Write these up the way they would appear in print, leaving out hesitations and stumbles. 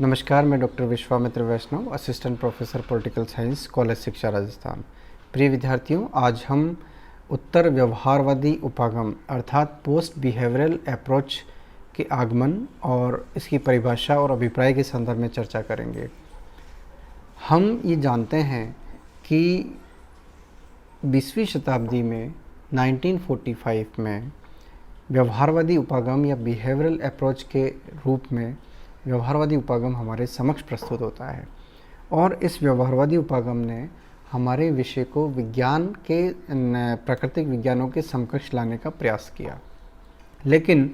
नमस्कार, मैं doctor Vishwamitra Vaishnav, assistant professor political science, college शिक्षा राजस्थान। प्रिय विद्यार्थियों, आज हम उत्तर व्यवहारवादी उपागम अर्थात पोस्ट बिहेवियरल अप्रोच के आगमन और इसकी परिभाषा और अभिप्राय के संदर्भ में चर्चा करेंगे। हम ये जानते हैं कि 20वीं शताब्दी में 1945 में व्यवहारवादी उपागम या बिहेवियरल अप्रोच के रूप में व्यवहारवादी उपागम हमारे समक्ष प्रस्तुत होता है और इस व्यवहारवादी उपागम ने हमारे विषय को विज्ञान के प्राकृतिक विज्ञानों के समकक्ष लाने का प्रयास किया, लेकिन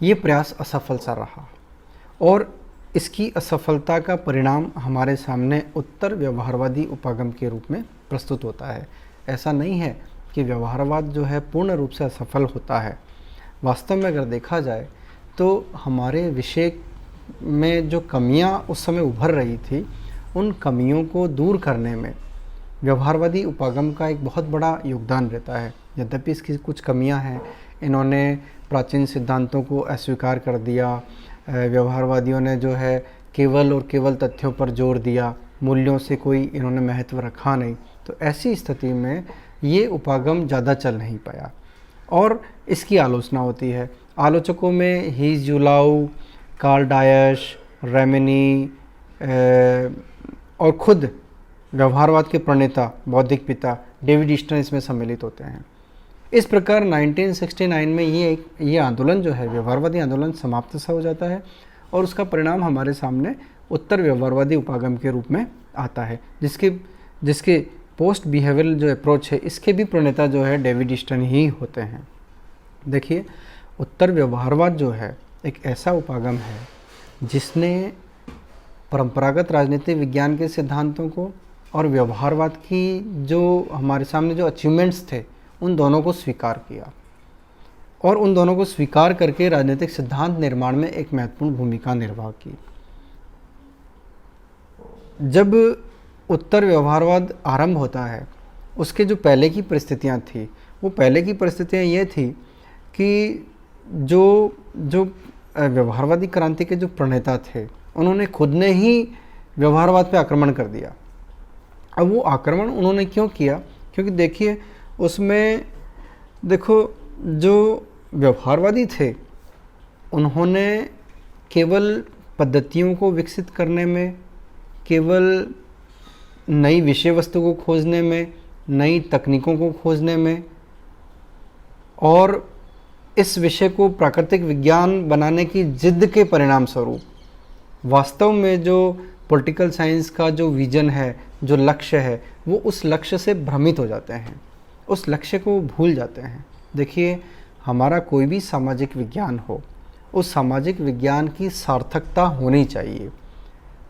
ये प्रयास असफल सा रहा और इसकी असफलता का परिणाम हमारे सामने उत्तर व्यवहारवादी उपागम के रूप में प्रस्तुत होता है। ऐसा नहीं है कि व्यवहारवाद जो है पूर्ण रूप से असफल होता है। वास्तव में अगर देखा जाए तो हमारे विषय में जो कमियां उस समय उभर रही थी, उन कमियों को दूर करने में व्यवहारवादी उपागम का एक बहुत बड़ा योगदान रहता है। यद्यपि इसकी कुछ कमियां हैं, इन्होंने प्राचीन सिद्धांतों को अस्वीकार कर दिया, व्यवहारवादियों ने जो है केवल और केवल तथ्यों पर जोर दिया, मूल्यों से कोई इन्होंने महत्व रखा नहीं। तो ऐसी स्थिति में ये उपागम ज़्यादा चल नहीं पाया और इसकी आलोचना होती है। आलोचकों में हीज जुलाउ, कार्ल डायश, रेमिनी और खुद व्यवहारवाद के प्रणेता बौद्धिक पिता डेविड ईस्टन इसमें सम्मिलित होते हैं। इस प्रकार 1969 में ये आंदोलन जो है, व्यवहारवादी आंदोलन, समाप्त सा हो जाता है और उसका परिणाम हमारे सामने उत्तर व्यवहारवादी उपागम के रूप में आता है, जिसके पोस्ट बिहेवियरल जो अप्रोच है, इसके भी प्रणेता जो है डेविड ईस्टन ही होते हैं। देखिए, उत्तर व्यवहारवाद जो है एक ऐसा उपागम है जिसने परंपरागत राजनीतिक विज्ञान के सिद्धांतों को और व्यवहारवाद की जो हमारे सामने जो अचीवमेंट्स थे, उन दोनों को स्वीकार किया और उन दोनों को स्वीकार करके राजनीतिक सिद्धांत निर्माण में एक महत्वपूर्ण भूमिका निर्वाह की। जब उत्तर व्यवहारवाद आरंभ होता है, उसके जो पहले की परिस्थितियां थी, वो पहले की परिस्थितियां ये थी कि जो व्यवहारवादी क्रांति के जो प्रणेता थे, उन्होंने खुद ने ही व्यवहारवाद पे आक्रमण कर दिया। अब वो आक्रमण उन्होंने क्यों किया? क्योंकि देखिए, उसमें देखो, जो व्यवहारवादी थे उन्होंने केवल पद्धतियों को विकसित करने में, केवल नई विषय वस्तु को खोजने में, नई तकनीकों को खोजने में और इस विषय को प्राकृतिक विज्ञान बनाने की जिद के परिणाम स्वरूप वास्तव में जो पॉलिटिकल साइंस का जो विजन है, जो लक्ष्य है, वो उस लक्ष्य से भ्रमित हो जाते हैं, उस लक्ष्य को भूल जाते हैं। देखिए, हमारा कोई भी सामाजिक विज्ञान हो, उस सामाजिक विज्ञान की सार्थकता होनी चाहिए।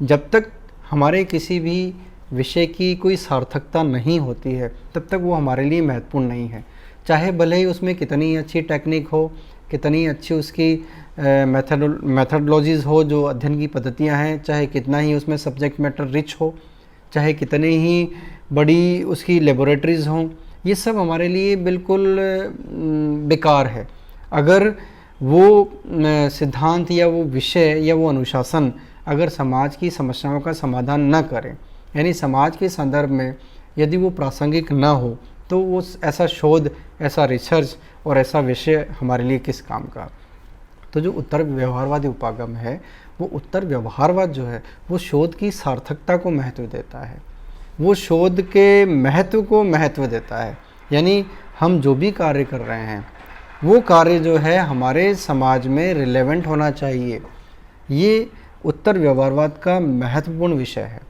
जब तक हमारे किसी भी विषय की कोई सार्थकता नहीं होती है, तब तक वो हमारे लिए महत्वपूर्ण नहीं है। चाहे भले ही उसमें कितनी अच्छी टेक्निक हो, कितनी अच्छी उसकी मेथडोलॉजीज़ हो, जो अध्ययन की पद्धतियां हैं, चाहे कितना ही उसमें सब्जेक्ट मैटर रिच हो, चाहे कितनी ही बड़ी उसकी लेबोरेटरीज़ हों, ये सब हमारे लिए बिल्कुल बेकार है अगर वो सिद्धांत या वो विषय या वो अनुशासन अगर समाज की समस्याओं का समाधान न करें। यानी समाज के संदर्भ में यदि वो प्रासंगिक न हो, तो वो ऐसा शोध, ऐसा रिसर्च और ऐसा विषय हमारे लिए किस काम का। तो जो उत्तर व्यवहारवादी उपागम है, वो उत्तर व्यवहारवाद जो है, वो शोध की सार्थकता को महत्व देता है, वो शोध के महत्व को महत्व देता है। यानी हम जो भी कार्य कर रहे हैं, वो कार्य जो है हमारे समाज में रिलेवेंट होना चाहिए। ये उत्तर व्यवहारवाद का महत्वपूर्ण विषय है।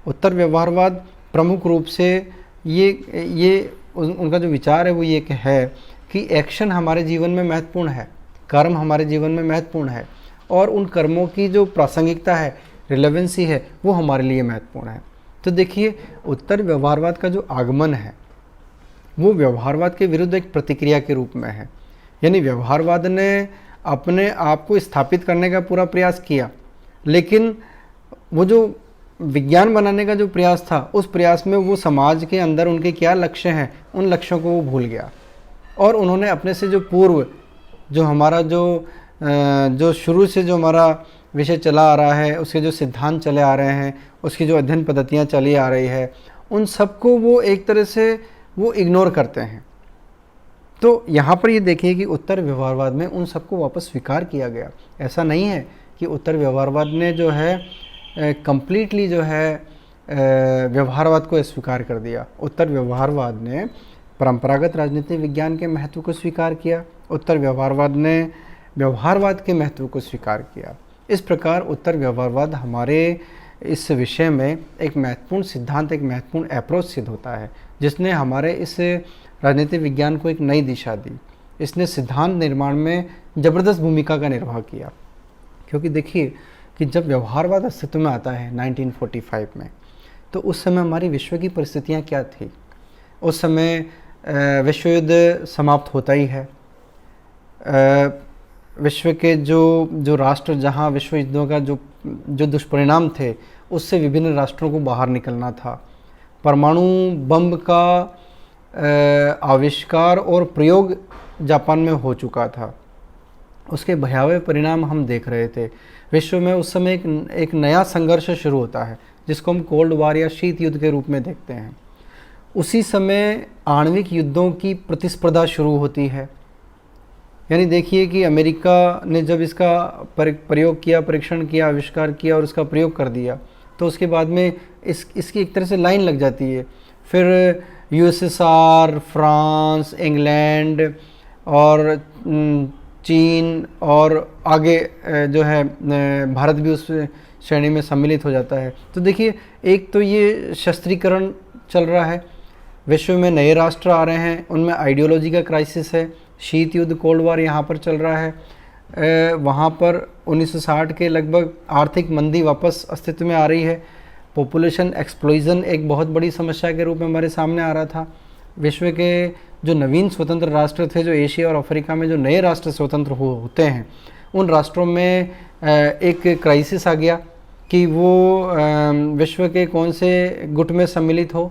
उत्तर व्यवहारवाद प्रमुख रूप से ये उनका जो विचार है वो ये है कि एक्शन हमारे जीवन में महत्वपूर्ण है, कर्म हमारे जीवन में महत्वपूर्ण है और उन कर्मों की जो प्रासंगिकता है, रिलेवेंसी है, वो हमारे लिए महत्वपूर्ण है। तो देखिए, उत्तर व्यवहारवाद का जो आगमन है वो व्यवहारवाद के विरुद्ध एक प्रतिक्रिया के रूप में है। यानी व्यवहारवाद ने अपने आप को स्थापित करने का पूरा प्रयास किया, लेकिन वो जो विज्ञान बनाने का जो प्रयास था, उस प्रयास में वो समाज के अंदर उनके क्या लक्ष्य हैं, उन लक्ष्यों को वो भूल गया और उन्होंने अपने से जो पूर्व जो हमारा जो शुरू से जो हमारा विषय चला आ रहा है, उसके जो सिद्धांत चले आ रहे हैं, उसकी जो अध्ययन पद्धतियाँ चली आ रही है, उन सबको वो एक तरह से वो इग्नोर करते हैं। तो यहाँ पर ये देखिए कि उत्तर व्यवहारवाद में उन सबको वापस स्वीकार किया गया। ऐसा नहीं है कि उत्तर व्यवहारवाद ने जो है कंप्लीटली जो है व्यवहारवाद को स्वीकार कर दिया। उत्तर व्यवहारवाद ने परंपरागत राजनीतिक विज्ञान के महत्व को स्वीकार किया, उत्तर व्यवहारवाद ने व्यवहारवाद के महत्व को स्वीकार किया। इस प्रकार उत्तर व्यवहारवाद हमारे इस विषय में एक महत्वपूर्ण सिद्धांत, एक महत्वपूर्ण अप्रोच सिद्ध होता है, जिसने हमारे इस राजनीतिक विज्ञान को एक नई दिशा दी। इसने सिद्धांत निर्माण में ज़बरदस्त भूमिका का निर्वाह किया। क्योंकि देखिए कि जब व्यवहारवाद अस्तित्व में आता है 1945 में, तो उस समय हमारी विश्व की परिस्थितियाँ क्या थी। उस समय विश्व युद्ध समाप्त होता ही है। विश्व के जो राष्ट्र जहाँ विश्व युद्धों का जो दुष्परिणाम थे, उससे विभिन्न राष्ट्रों को बाहर निकलना था। परमाणु बम का आविष्कार और प्रयोग जापान में हो चुका था। उसके भयावह परिणाम हम देख रहे थे। विश्व में उस समय एक नया संघर्ष शुरू होता है, जिसको हम कोल्ड वार या शीत युद्ध के रूप में देखते हैं। उसी समय आणविक युद्धों की प्रतिस्पर्धा शुरू होती है। यानी देखिए कि अमेरिका ने जब इसका प्रयोग किया, परीक्षण किया, आविष्कार किया और उसका प्रयोग कर दिया, तो उसके बाद में इसकी एक तरह से लाइन लग जाती है। फिर यूएसएसआर, फ्रांस, इंग्लैंड और चीन और आगे जो है भारत भी उस श्रेणी में सम्मिलित हो जाता है। तो देखिए, एक तो ये शस्त्रीकरण चल रहा है, विश्व में नए राष्ट्र आ रहे हैं, उनमें आइडियोलॉजी का क्राइसिस है, शीत युद्ध, कोल्ड वार यहाँ पर चल रहा है। वहाँ पर 1960 के लगभग आर्थिक मंदी वापस अस्तित्व में आ रही है। पॉपुलेशन एक्सप्लोजन एक बहुत बड़ी समस्या के रूप में हमारे सामने आ रहा था। विश्व के जो नवीन स्वतंत्र राष्ट्र थे, जो एशिया और अफ्रीका में जो नए राष्ट्र स्वतंत्र होते हैं, उन राष्ट्रों में एक क्राइसिस आ गया कि वो विश्व के कौन से गुट में सम्मिलित हो।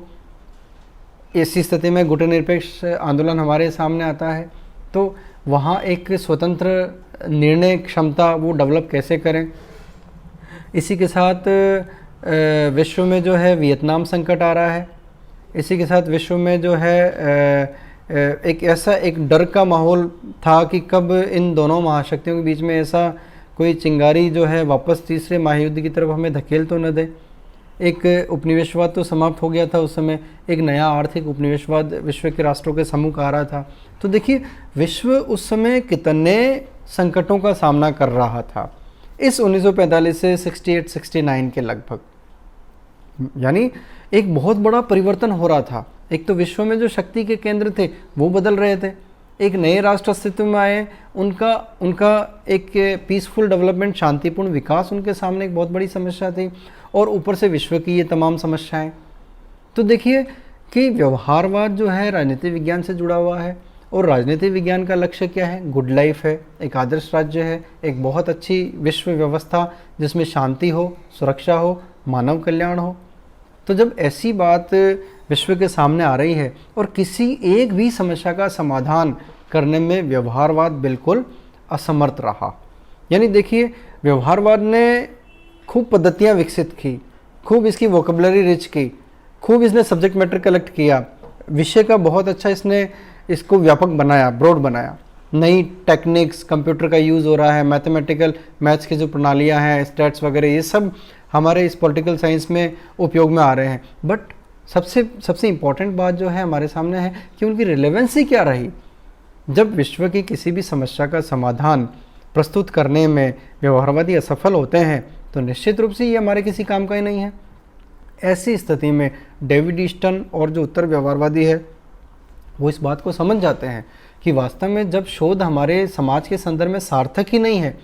ऐसी स्थिति में गुटनिरपेक्ष आंदोलन हमारे सामने आता है। तो वहाँ एक स्वतंत्र निर्णय क्षमता वो डेवलप कैसे करें। इसी के साथ विश्व में जो है वियतनाम संकट आ रहा है। इसी के साथ विश्व में जो है एक डर का माहौल था कि कब इन दोनों महाशक्तियों के बीच में ऐसा कोई चिंगारी जो है वापस तीसरे महायुद्ध की तरफ हमें धकेल तो न दे। एक उपनिवेशवाद तो समाप्त हो गया था उस समय, एक नया आर्थिक उपनिवेशवाद विश्व के राष्ट्रों के सम्मुख आ रहा था। तो देखिए, विश्व उस समय कितने संकटों का सामना कर रहा था इस 1945 से 68-69 के लगभग। यानी एक बहुत बड़ा परिवर्तन हो रहा था। एक तो विश्व में जो शक्ति के केंद्र थे वो बदल रहे थे, एक नए राष्ट्र अस्तित्व में आए, उनका एक पीसफुल डेवलपमेंट, शांतिपूर्ण विकास उनके सामने एक बहुत बड़ी समस्या थी, और ऊपर से विश्व की ये तमाम समस्याएं। तो देखिए कि व्यवहारवाद जो है राजनीतिक विज्ञान से जुड़ा हुआ है, और राजनीतिक विज्ञान का लक्ष्य क्या है? गुड लाइफ है, एक आदर्श राज्य है, एक बहुत अच्छी विश्व व्यवस्था जिसमें शांति हो, सुरक्षा हो, मानव कल्याण हो। तो जब ऐसी बात विश्व के सामने आ रही है और किसी एक भी समस्या का समाधान करने में व्यवहारवाद बिल्कुल असमर्थ रहा। यानी देखिए, व्यवहारवाद ने खूब पद्धतियाँ विकसित की, खूब इसकी वोकेबलरी रिच की, खूब इसने सब्जेक्ट मैटर कलेक्ट किया, विषय का बहुत अच्छा इसने इसको व्यापक बनाया, ब्रॉड बनाया। नई टेक्निक्स, कंप्यूटर का यूज़ हो रहा है, मैथमेटिकल मैथ्स की जो प्रणालियाँ हैं, स्टैट्स वगैरह, ये सब हमारे इस पॉलिटिकल साइंस में उपयोग में आ रहे हैं। बट सबसे इम्पॉर्टेंट बात जो है हमारे सामने है कि उनकी रिलेवेंसी क्या रही। जब विश्व की किसी भी समस्या का समाधान प्रस्तुत करने में व्यवहारवादी असफल होते हैं, तो निश्चित रूप से ये हमारे किसी काम का ही नहीं है। ऐसी स्थिति में डेविड ईस्टन और जो उत्तर व्यवहारवादी है वो इस बात को समझ जाते हैं कि वास्तव में जब शोध हमारे समाज के संदर्भ में सार्थक ही नहीं है,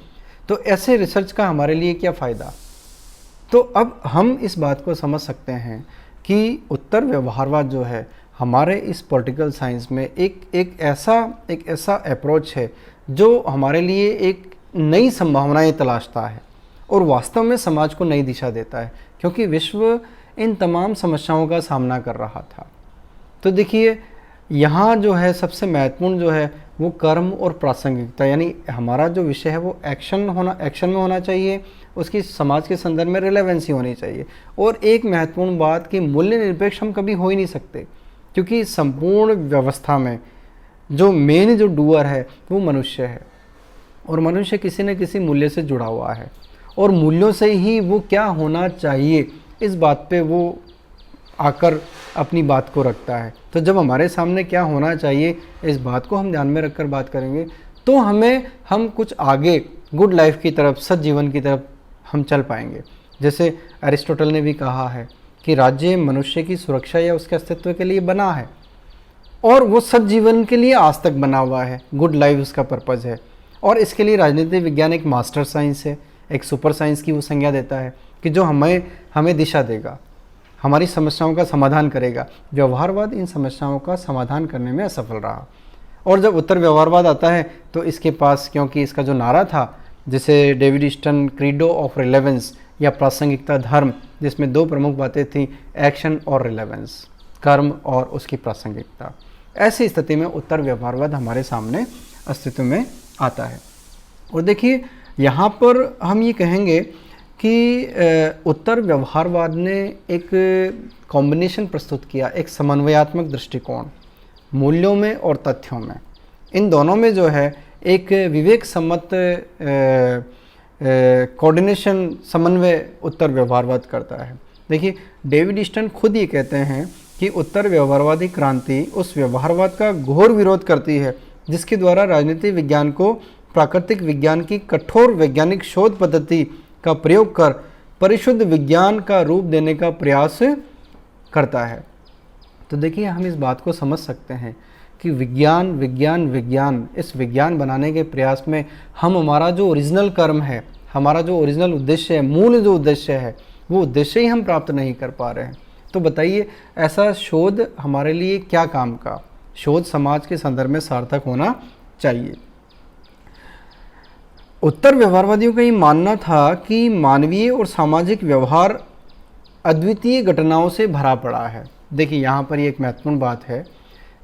तो ऐसे रिसर्च का हमारे लिए क्या फ़ायदा। तो अब हम इस बात को समझ सकते हैं कि उत्तर व्यवहारवाद जो है हमारे इस पॉलिटिकल साइंस में एक ऐसा अप्रोच है जो हमारे लिए एक नई संभावनाएं तलाशता है और वास्तव में समाज को नई दिशा देता है, क्योंकि विश्व इन तमाम समस्याओं का सामना कर रहा था। तो देखिए, यहाँ जो है सबसे महत्वपूर्ण जो है वो कर्म और प्रासंगिकता, यानी हमारा जो विषय है वो एक्शन में होना चाहिए, उसकी समाज के संदर्भ में रिलेवेंसी होनी चाहिए। और एक महत्वपूर्ण बात कि मूल्य निरपेक्ष हम कभी हो ही नहीं सकते, क्योंकि संपूर्ण व्यवस्था में जो मेन जो डूअर है वो मनुष्य है, और मनुष्य किसी न किसी मूल्य से जुड़ा हुआ है, और मूल्यों से ही वो क्या होना चाहिए इस बात पे वो आकर अपनी बात को रखता है। तो जब हमारे सामने क्या होना चाहिए इस बात को हम ध्यान में रखकर बात करेंगे तो हम कुछ आगे गुड लाइफ की तरफ, सज्जीवन की तरफ हम चल पाएंगे। जैसे अरिस्टोटल ने भी कहा है कि राज्य मनुष्य की सुरक्षा या उसके अस्तित्व के लिए बना है, और वो सज्जीवन के लिए आज तक बना हुआ है, गुड लाइफ उसका पर्पज़ है। और इसके लिए राजनीतिक विज्ञान एक मास्टर साइंस है, एक सुपर साइंस की वो संज्ञा देता है कि जो हमें दिशा देगा, हमारी समस्याओं का समाधान करेगा। व्यवहारवाद इन समस्याओं का समाधान करने में असफल रहा, और जब उत्तर व्यवहारवाद आता है तो इसके पास, क्योंकि इसका जो नारा था जिसे David Easton credo of relevance या प्रासंगिकता धर्म, जिसमें दो प्रमुख बातें थी, एक्शन और रिलेवेंस, कर्म और उसकी प्रासंगिकता, ऐसी स्थिति में उत्तर व्यवहारवाद हमारे सामने अस्तित्व में आता है। और देखिए यहाँ पर हम ये कहेंगे कि उत्तर व्यवहारवाद ने एक कॉम्बिनेशन प्रस्तुत किया, एक समन्वयात्मक दृष्टिकोण मूल्यों में और तथ्यों में, इन दोनों में जो है एक विवेक सम्मत कोऑर्डिनेशन, समन्वय उत्तर व्यवहारवाद करता है। देखिए डेविड ईस्टन खुद ये कहते हैं कि उत्तर व्यवहारवादी क्रांति उस व्यवहारवाद का घोर विरोध करती है जिसके द्वारा राजनीतिक विज्ञान को प्राकृतिक विज्ञान की कठोर वैज्ञानिक शोध पद्धति का प्रयोग कर परिशुद्ध विज्ञान का रूप देने का प्रयास करता है। तो देखिए हम इस बात को समझ सकते हैं कि विज्ञान विज्ञान विज्ञान, इस विज्ञान बनाने के प्रयास में हम हमारा जो ओरिजिनल कर्म है, हमारा जो ओरिजिनल उद्देश्य है, मूल जो उद्देश्य है, वो उद्देश्य ही हम प्राप्त नहीं कर पा रहे हैं। तो बताइए ऐसा शोध हमारे लिए क्या काम का? शोध समाज के संदर्भ में सार्थक होना चाहिए। उत्तर व्यवहारवादियों का ये मानना था कि मानवीय और सामाजिक व्यवहार अद्वितीय घटनाओं से भरा पड़ा है। देखिए यहाँ पर ये एक महत्वपूर्ण बात है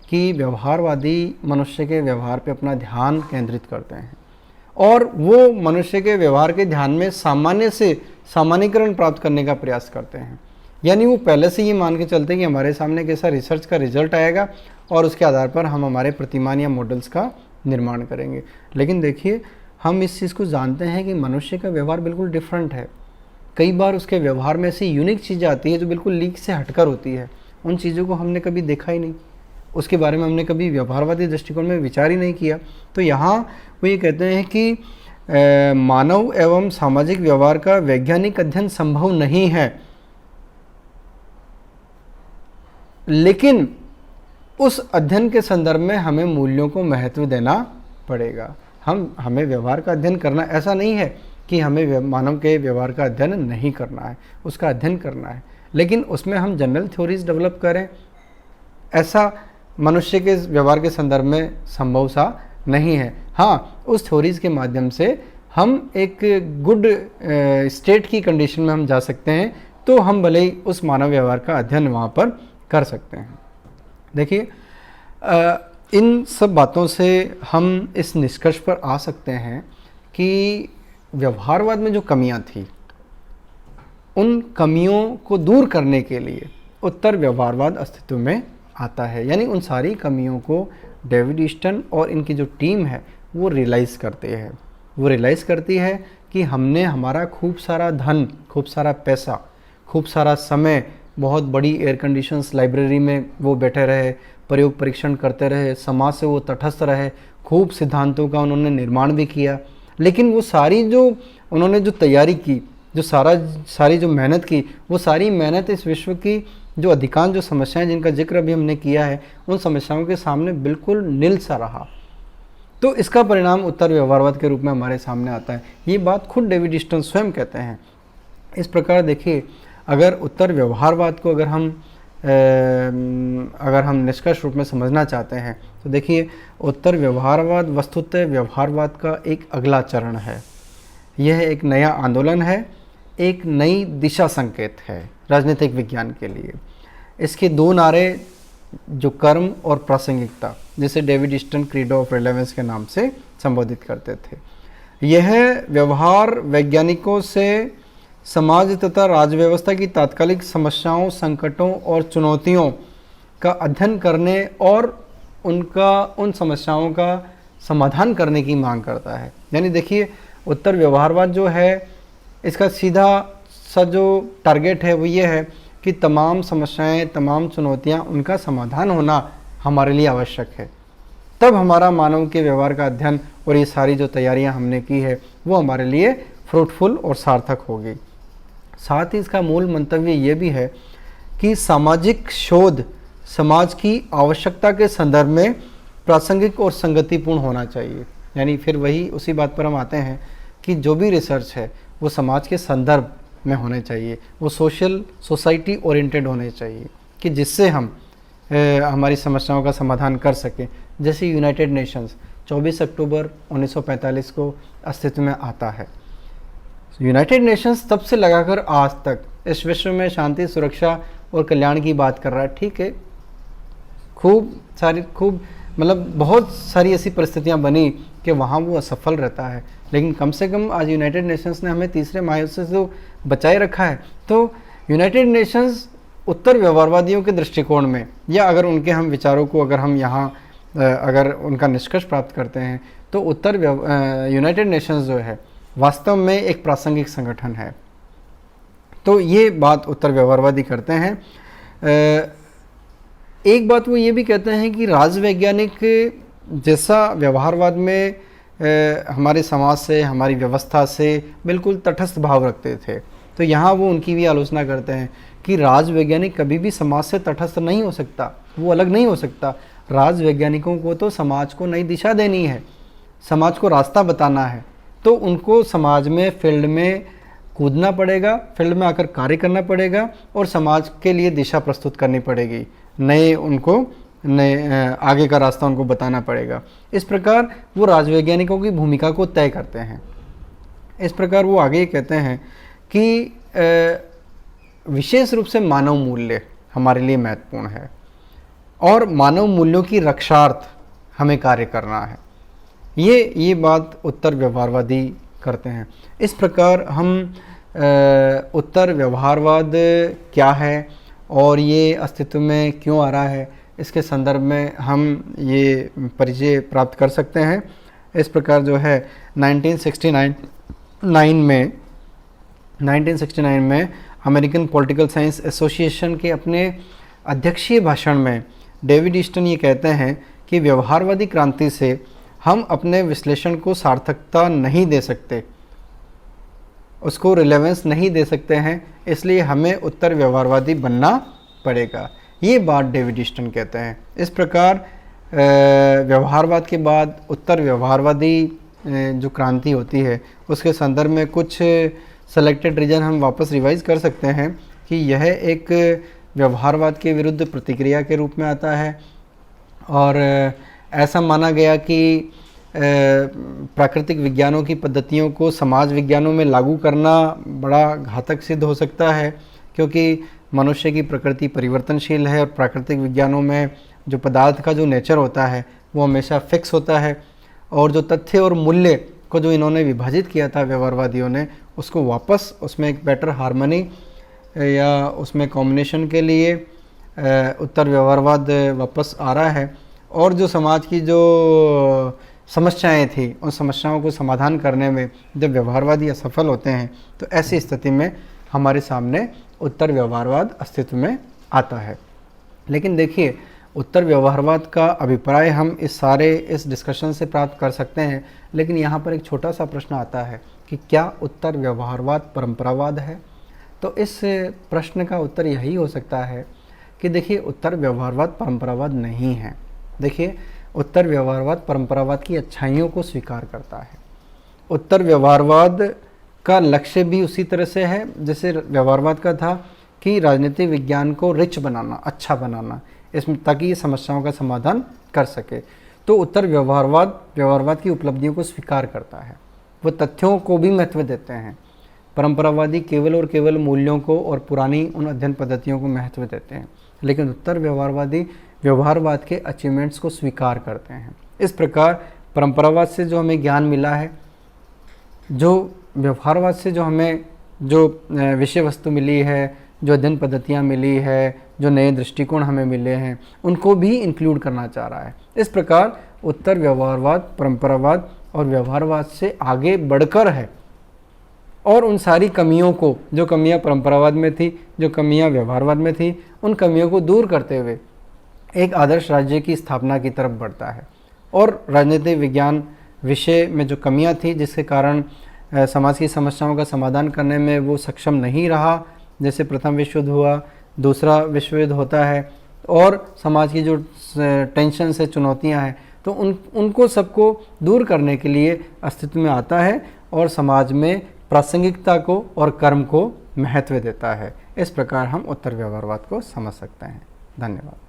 कि व्यवहारवादी मनुष्य के व्यवहार पे अपना ध्यान केंद्रित करते हैं, और वो मनुष्य के व्यवहार के ध्यान में सामान्य से सामान्यीकरण प्राप्त करने का प्रयास करते हैं। यानी वो पहले से ये मान के चलते हैं कि हमारे सामने कैसा रिसर्च का रिजल्ट आएगा और उसके आधार पर हम हमारे प्रतिमान या मॉडल्स का निर्माण करेंगे। लेकिन देखिए हम इस चीज़ को जानते हैं कि मनुष्य का व्यवहार बिल्कुल डिफरेंट है। कई बार उसके व्यवहार में ऐसी यूनिक चीज़ें आती है जो बिल्कुल लीक से हटकर होती है, उन चीज़ों को हमने कभी देखा ही नहीं, उसके बारे में हमने कभी व्यवहारवादी दृष्टिकोण में विचार ही नहीं किया। तो यहाँ वो ये कहते हैं कि मानव एवं सामाजिक व्यवहार का वैज्ञानिक अध्ययन संभव नहीं है, लेकिन उस अध्ययन के संदर्भ में हमें मूल्यों को महत्व देना पड़ेगा। हमें व्यवहार का अध्ययन करना, ऐसा नहीं है कि हमें मानव के व्यवहार का अध्ययन नहीं करना है, उसका अध्ययन करना है, लेकिन उसमें हम जनरल थ्योरीज डेवलप करें, ऐसा मनुष्य के व्यवहार के संदर्भ में संभव सा नहीं है। हाँ, उस थ्योरीज के माध्यम से हम एक गुड स्टेट की कंडीशन में हम जा सकते हैं, तो हम भले ही उस मानव व्यवहार का अध्ययन वहाँ पर कर सकते हैं। देखिए इन सब बातों से हम इस निष्कर्ष पर आ सकते हैं कि व्यवहारवाद में जो कमियां थी, उन कमियों को दूर करने के लिए उत्तर व्यवहारवाद अस्तित्व में आता है। यानी उन सारी कमियों को डेविड ईस्टन और इनकी जो टीम है वो रियलाइज़ करते हैं। वो रियलाइज़ करती है कि हमने हमारा खूब सारा धन, खूब सारा पैसा, खूब सारा समय, बहुत बड़ी एयर कंडीशंस लाइब्रेरी में वो बैठे रहे, प्रयोग परीक्षण करते रहे, समाज से वो तटस्थ रहे, खूब सिद्धांतों का उन्होंने निर्माण भी किया, लेकिन वो सारी जो उन्होंने जो तैयारी की, जो सारी जो मेहनत की, वो सारी मेहनत इस विश्व की जो अधिकांश जो समस्याएं जिनका जिक्र अभी हमने किया है, उन समस्याओं के सामने बिल्कुल नील सा रहा। तो इसका परिणाम उत्तर व्यवहारवाद के रूप में हमारे सामने आता है। ये बात खुद डेविड ईस्टन स्वयं कहते हैं। इस प्रकार देखिए, अगर उत्तर व्यवहारवाद को अगर हम निष्कर्ष रूप में समझना चाहते हैं तो देखिए, उत्तर व्यवहारवाद वस्तुतः व्यवहारवाद का एक अगला चरण है। यह एक नया आंदोलन है, एक नई दिशा संकेत है राजनीतिक विज्ञान के लिए। इसके दो नारे जो कर्म और प्रासंगिकता, जिसे David Easton credo of relevance के नाम से संबोधित करते थे। यह व्यवहार वैज्ञानिकों से समाज तथा राज्य व्यवस्था की तात्कालिक समस्याओं, संकटों और चुनौतियों का अध्ययन करने और उन समस्याओं का समाधान करने की मांग करता है। यानी देखिए, उत्तर व्यवहारवाद जो है, इसका सीधा सा जो टारगेट है वो ये है कि तमाम समस्याएं, तमाम चुनौतियां, उनका समाधान होना हमारे लिए आवश्यक है। तब हमारा मानव के व्यवहार का अध्ययन और ये सारी जो तैयारियां हमने की है वो हमारे लिए फ्रूटफुल और सार्थक होगी। साथ ही इसका मूल मंतव्य ये भी है कि सामाजिक शोध समाज की आवश्यकता के संदर्भ में प्रासंगिक और संगतिपूर्ण होना चाहिए। यानी फिर वही उसी बात पर हम आते हैं कि जो भी रिसर्च है वो समाज के संदर्भ में होने चाहिए, वो सोसाइटी ओरिएंटेड होने चाहिए, कि जिससे हम हमारी समस्याओं का समाधान कर सकें। जैसे यूनाइटेड नेशंस 24 अक्टूबर 1945 को अस्तित्व में आता है। यूनाइटेड नेशंस तब से लगाकर आज तक इस विश्व में शांति, सुरक्षा और कल्याण की बात कर रहा है। ठीक है, खूब मतलब बहुत सारी ऐसी परिस्थितियां बनी कि वहाँ वो असफल रहता है, लेकिन कम से कम आज यूनाइटेड नेशंस ने हमें तीसरे महायुद्ध से तो बचाए रखा है। तो यूनाइटेड नेशंस उत्तर व्यवहारवादियों के दृष्टिकोण में, या अगर उनके हम विचारों को अगर हम यहाँ अगर उनका निष्कर्ष प्राप्त करते हैं, तो यूनाइटेड नेशंस जो है वास्तव में एक प्रासंगिक संगठन है। तो ये बात उत्तर व्यवहारवादी करते हैं। एक बात वो ये भी कहते हैं कि राजवैज्ञानिक जैसा व्यवहारवाद में हमारे समाज से, हमारी व्यवस्था से बिल्कुल तटस्थ भाव रखते थे, तो यहाँ वो उनकी भी आलोचना करते हैं कि राजवैज्ञानिक कभी भी समाज से तटस्थ नहीं हो सकता, वो अलग नहीं हो सकता। राजवैज्ञानिकों को तो समाज को नई दिशा देनी है, समाज को रास्ता बताना है, तो उनको समाज में, फील्ड में कूदना पड़ेगा, फील्ड में आकर कार्य करना पड़ेगा और समाज के लिए दिशा प्रस्तुत करनी पड़ेगी, नए आगे का रास्ता उनको बताना पड़ेगा। इस प्रकार वो राजवैज्ञानिकों की भूमिका को तय करते हैं। इस प्रकार वो आगे कहते हैं कि विशेष रूप से मानव मूल्य हमारे लिए महत्वपूर्ण है और मानव मूल्यों की रक्षार्थ हमें कार्य करना है। ये बात उत्तर व्यवहारवादी करते हैं। इस प्रकार हम उत्तर व्यवहारवाद क्या है और ये अस्तित्व में क्यों आ रहा है, इसके संदर्भ में हम ये परिचय प्राप्त कर सकते हैं। इस प्रकार जो है 1969 में अमेरिकन पॉलिटिकल साइंस एसोसिएशन के अपने अध्यक्षीय भाषण में डेविड ईस्टन ये कहते हैं कि व्यवहारवादी क्रांति से हम अपने विश्लेषण को सार्थकता नहीं दे सकते, उसको रिलेवेंस नहीं दे सकते हैं, इसलिए हमें उत्तर व्यवहारवादी बनना पड़ेगा। ये बात डेविड ईस्टन कहते हैं। इस प्रकार व्यवहारवाद के बाद उत्तर व्यवहारवादी जो क्रांति होती है उसके संदर्भ में कुछ सेलेक्टेड रीजन हम वापस रिवाइज कर सकते हैं कि यह एक व्यवहारवाद के विरुद्ध प्रतिक्रिया के रूप में आता है और ऐसा माना गया कि प्राकृतिक विज्ञानों की पद्धतियों को समाज विज्ञानों में लागू करना बड़ा घातक सिद्ध हो सकता है, क्योंकि मनुष्य की प्रकृति परिवर्तनशील है और प्राकृतिक विज्ञानों में जो पदार्थ का जो नेचर होता है वो हमेशा फिक्स होता है, और जो तथ्य और मूल्य को जो इन्होंने विभाजित किया था व्यवहारवादियों ने, उसको वापस उसमें एक बेटर हार्मनी या उसमें कॉम्बिनेशन के लिए उत्तर व्यवहारवाद वापस आ रहा है। और जो समाज की जो समस्याएं थी उन समस्याओं को समाधान करने में जब व्यवहारवादी असफल होते हैं तो ऐसी स्थिति में हमारे सामने उत्तर व्यवहारवाद अस्तित्व में आता है। लेकिन देखिए, उत्तर व्यवहारवाद का अभिप्राय हम इस डिस्कशन से प्राप्त कर सकते हैं, लेकिन यहाँ पर एक छोटा सा प्रश्न आता है कि क्या उत्तर व्यवहारवाद परंपरावाद है? तो इस प्रश्न का उत्तर यही हो सकता है कि देखिए, उत्तर व्यवहारवाद परंपरावाद नहीं है। देखिए, उत्तर व्यवहारवाद परंपरावाद की अच्छाइयों को स्वीकार करता है। उत्तर व्यवहारवाद का लक्ष्य भी उसी तरह से है जैसे व्यवहारवाद का था कि राजनीतिक विज्ञान को रिच बनाना, अच्छा बनाना, इसमें ताकि ये समस्याओं का समाधान कर सके। तो उत्तर व्यवहारवाद की उपलब्धियों को स्वीकार करता है, वो तथ्यों को भी महत्व देते हैं। परंपरावादी केवल और केवल मूल्यों को और पुरानी उन अध्ययन पद्धतियों को महत्व देते हैं, लेकिन उत्तर व्यवहारवादी व्यवहारवाद के अचीवमेंट्स को स्वीकार करते हैं। इस प्रकार परंपरावाद से जो हमें ज्ञान मिला है, जो व्यवहारवाद से जो हमें जो विषय वस्तु मिली है, जो अध्ययन पद्धतियाँ मिली है, जो नए दृष्टिकोण हमें मिले हैं, उनको भी इंक्लूड करना चाह रहा है। इस प्रकार उत्तर व्यवहारवाद परंपरावाद और व्यवहारवाद से आगे बढ़कर है और उन सारी कमियों को, जो कमियां परंपरावाद में थी, जो कमियां व्यवहारवाद में थी, उन कमियों को दूर करते हुए एक आदर्श राज्य की स्थापना की तरफ बढ़ता है। और राजनीतिक विज्ञान विषय में जो कमियां थी, जिसके कारण समाज की समस्याओं का समाधान करने में वो सक्षम नहीं रहा, जैसे प्रथम विश्व युद्ध हुआ, दूसरा विश्व युद्ध होता है, और समाज की जो टेंशन से चुनौतियां हैं, तो उनको सबको दूर करने के लिए अस्तित्व में आता है और समाज में प्रासंगिकता को और कर्म को महत्व देता है। इस प्रकार हम उत्तर व्यवहारवाद को समझ सकते हैं। धन्यवाद।